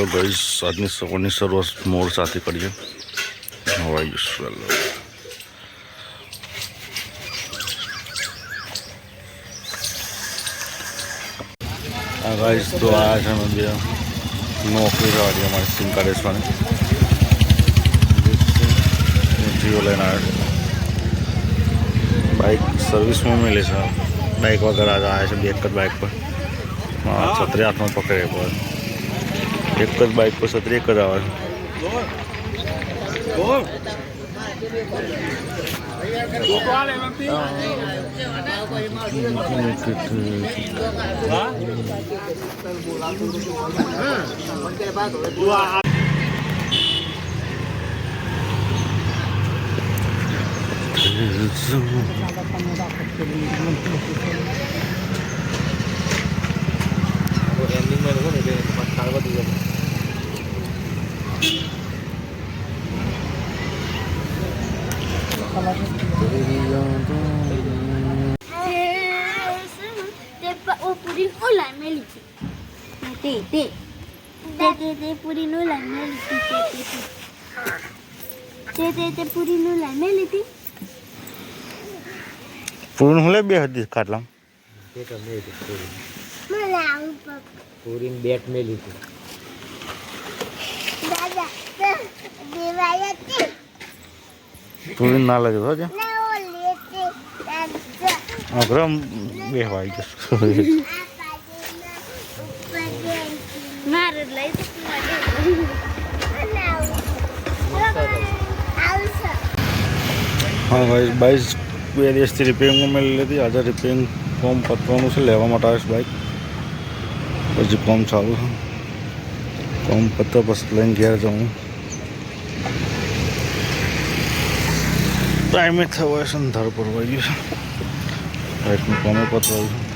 તો ગાઈસ આજની સવારની શરૂઆત મોડ સાથે કરીએ. હવાઈ ગયું ગાઈસ. તો આ છે અમે બે નોકરી જવાની અમારી સિમ કાર્ડ વેચવાની જીઓ લઈને આવ્યો. બાઇક સર્વિસમાં મેળે છે. બાઇક વગર આજે આવ્યા છે બે એક જ બાઇક પર છત્રી હાથમાં પકડે પર એક જ બાઇક પર છત્રી એક જ આવે છે. પૂરી ઓલા મેલી છે તે પૂરી નો લાઈ મેલી તે પૂરી નો લાઈ મેલી હતી. પૂરું હું લે બે હતી ખાટલા પૂરી બેટ મેલી હતી. દાદા દેવાય હતી પૂરી ના લાગે તો ના ઓલી હતી દાદા અગ્રમ બે વાઈ જશે. મારે લઈ હા ભાઈ બાઈક બે દિવસથી રિપેરિંગમાં મેં લીધી. આજે રિપેરિંગ ફોર્મ પતવાનું છે, લેવા માટે આવીશ બાઇક. પછી કોમ ચાલુ છે. કોમ પતો પછી લઈને ઘેર જાઉં. ટાઈમે થવાય છે ને ધાર પર વાઈ ગયું છે. બાઇકનું કોમે પતવાયું છે.